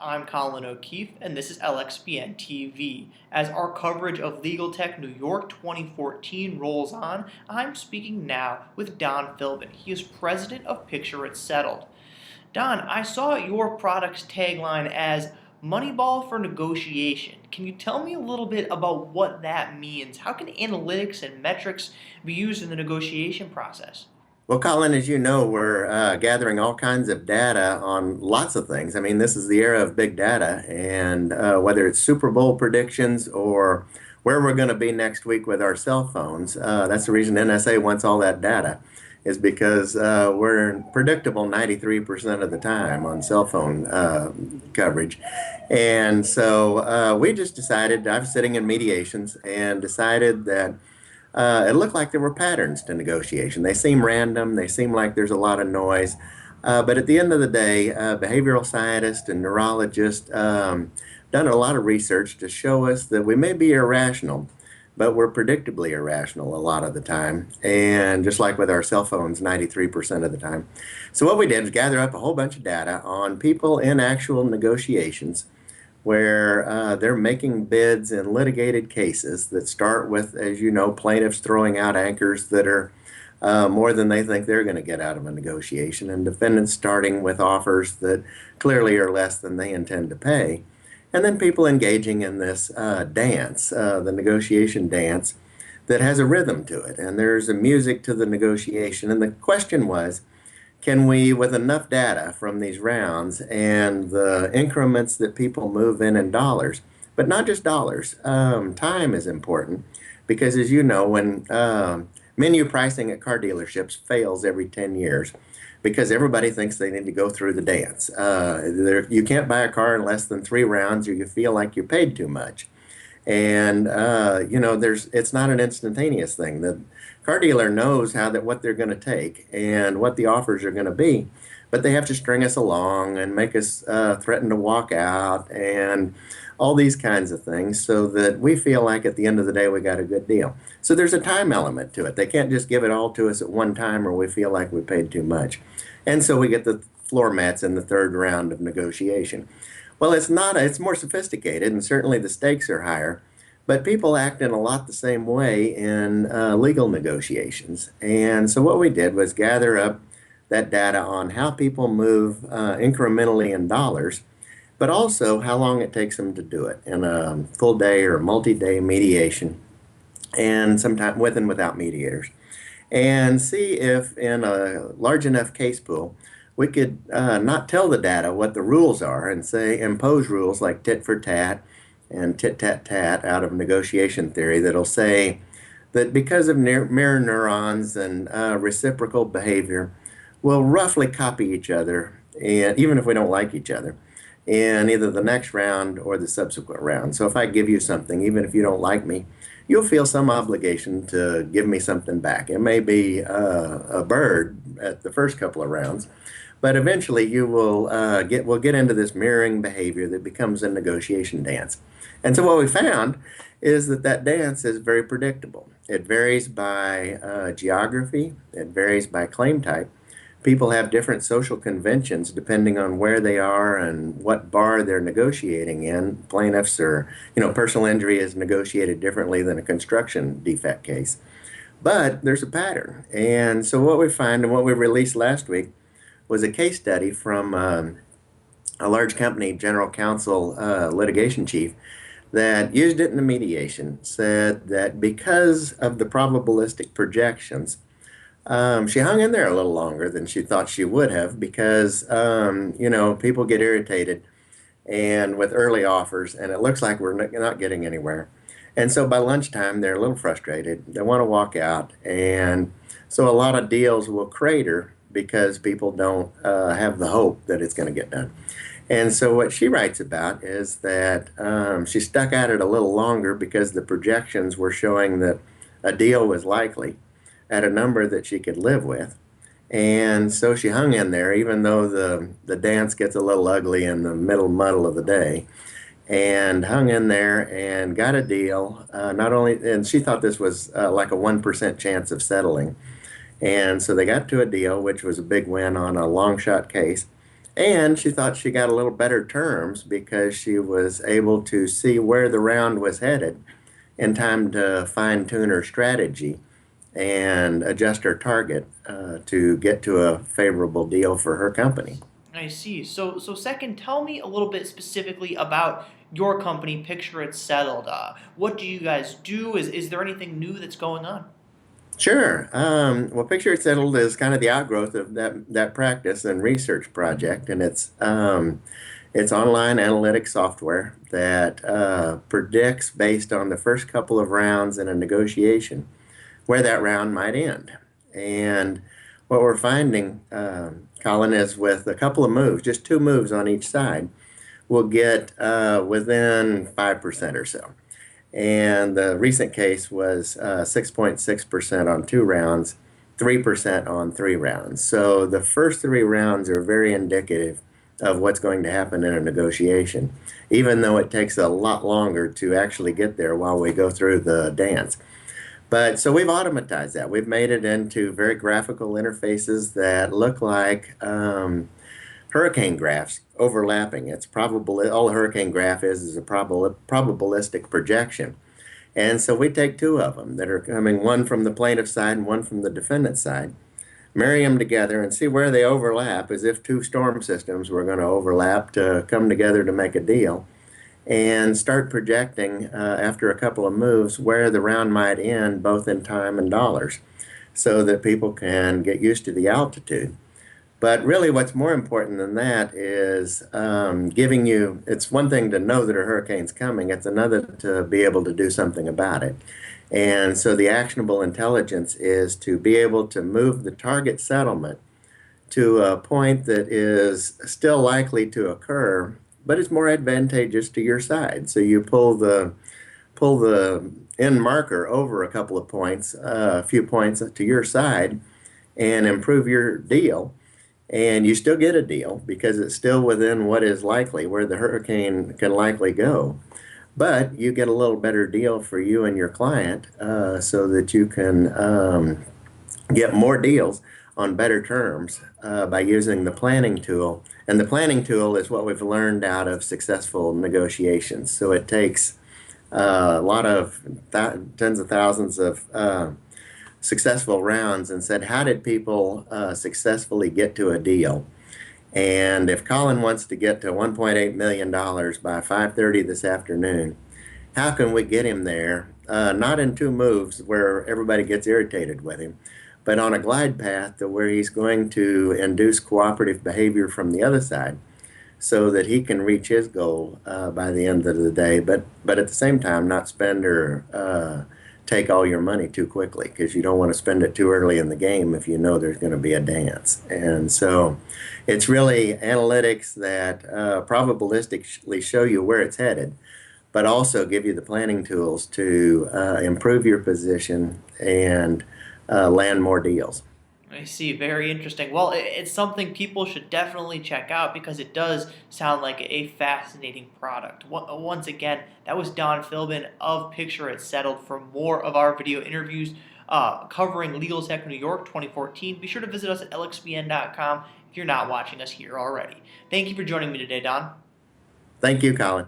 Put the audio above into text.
I'm Colin O'Keefe, and this is LXBN TV. As our coverage of LegalTech New York 2014 rolls on, I'm speaking now with Don Philbin. He is president of Picture It Settled. Don, I saw your product's tagline as Moneyball for Negotiation. Can you tell me a little bit about what that means? How can analytics and metrics be used in the negotiation process? Well, Colin, as you know, we're gathering all kinds of data on lots of things. I mean, this is the era of big data, and whether it's Super Bowl predictions or where we're going to be next week with our cell phones, that's the reason NSA wants all that data, is because we're predictable 93% of the time on cell phone coverage. And so we just decided, I was sitting in mediations and decided that it looked like there were patterns to negotiation. They seem random, they seem like there's a lot of noise. But at the end of the day, behavioral scientists and neurologists done a lot of research to show us that we may be irrational, but we're predictably irrational a lot of the time. And just like with our cell phones, 93% of the time. So what we did was gather up a whole bunch of data on people in actual negotiations where they're making bids in litigated cases that start with, as you know, plaintiffs throwing out anchors that are more than they think they're going to get out of a negotiation, and defendants starting with offers that clearly are less than they intend to pay. And then people engaging in this dance, the negotiation dance, that has a rhythm to it. And there's a music to the negotiation. And the question was, can we, with enough data from these rounds and the increments that people move in dollars, but not just dollars, time is important because, as you know, when menu pricing at car dealerships fails every 10 years because everybody thinks they need to go through the dance. You can't buy a car in less than 3 rounds or you feel like you're paid too much. And it's not an instantaneous thing. The car dealer knows what they're going to take and what the offers are going to be, but they have to string us along and make us threaten to walk out and all these kinds of things so that we feel like at the end of the day we got a good deal. So there's a time element to it. They can't just give it all to us at one time or we feel like we paid too much. And so we get the floor mats in the third round of negotiation. Well, it's more sophisticated, and certainly the stakes are higher, but people act in a lot the same way in legal negotiations. And so what we did was gather up that data on how people move incrementally in dollars, but also how long it takes them to do it in a full day or multi-day mediation, and sometimes with and without mediators. And see if in a large enough case pool, we could not tell the data what the rules are and say impose rules like tit for tat and tit tat tat out of negotiation theory that'll say that because of mirror neurons and reciprocal behavior, we'll roughly copy each other, and even if we don't like each other, in either the next round or the subsequent round. So if I give you something, even if you don't like me, you'll feel some obligation to give me something back. It may be a bird at the first couple of rounds, but eventually you will we'll get into this mirroring behavior that becomes a negotiation dance. And so what we found is that dance is very predictable. It varies by geography. It varies by claim type. People have different social conventions depending on where they are and what bar they're negotiating in. Plaintiffs or, personal injury is negotiated differently than a construction defect case. But there's a pattern. And so what we find and what we released last week was a case study from a large company general counsel litigation chief that used it in the mediation, said that because of the probabilistic projections, she hung in there a little longer than she thought she would have because, people get irritated and with early offers, and it looks like we're not getting anywhere. And so by lunchtime, they're a little frustrated. They want to walk out. And so a lot of deals will crater because people don't have the hope that it's going to get done. And so what she writes about is that she stuck at it a little longer because the projections were showing that a deal was likely at a number that she could live with. And so she hung in there, even though the dance gets a little ugly in the middle muddle of the day, and hung in there and got a deal. And she thought this was like a 1% chance of settling. And so they got to a deal, which was a big win on a long shot case. And she thought she got a little better terms because she was able to see where the round was headed in time to fine tune her strategy and adjust her target to get to a favorable deal for her company. I see. So second, tell me a little bit specifically about your company, Picture It Settled. What do you guys do? Is there anything new that's going on? Sure. Well, Picture It Settled is kind of the outgrowth of that practice and research project, and it's online analytic software that predicts based on the first couple of rounds in a negotiation where that round might end. And what we're finding, Colin, is with a couple of moves, just two moves on each side, we'll get within 5% or so. And the recent case was 6.6% on two rounds, 3% on three rounds. So the first three rounds are very indicative of what's going to happen in a negotiation, even though it takes a lot longer to actually get there while we go through the dance. But so we've automatized that. We've made it into very graphical interfaces that look like hurricane graphs overlapping. It's probably all a hurricane graph is a probabilistic projection. And so we take two of them that are coming, one from the plaintiff side and one from the defendant side, marry them together and see where they overlap as if two storm systems were going to overlap to come together to make a deal and start projecting after a couple of moves where the round might end, both in time and dollars, so that people can get used to the altitude. But really, what's more important than that is giving you, it's one thing to know that a hurricane's coming, it's another to be able to do something about it. And so the actionable intelligence is to be able to move the target settlement to a point that is still likely to occur, but it's more advantageous to your side. So you pull the end marker over a couple of points, a few points to your side, and improve your deal. And you still get a deal because it's still within what is likely, where the hurricane can likely go. But you get a little better deal for you and your client so that you can get more deals on better terms by using the planning tool. And the planning tool is what we've learned out of successful negotiations. So it takes a lot of tens of thousands of successful rounds and said, how did people successfully get to a deal? And if Colin wants to get to $1.8 million by 5:30 this afternoon, how can we get him there? Not in two moves where everybody gets irritated with him, but on a glide path to where he's going to induce cooperative behavior from the other side so that he can reach his goal by the end of the day, but at the same time not spend or take all your money too quickly, because you don't want to spend it too early in the game if you know there's going to be a dance. And so it's really analytics that probabilistically show you where it's headed, but also give you the planning tools to improve your position and land more deals. I see. Very interesting. Well, it's something people should definitely check out because it does sound like a fascinating product. Once again, that was Don Philbin of Picture It Settled. For more of our video interviews covering LegalTech New York 2014, be sure to visit us at LXBN.com if you're not watching us here already. Thank you for joining me today, Don. Thank you, Colin.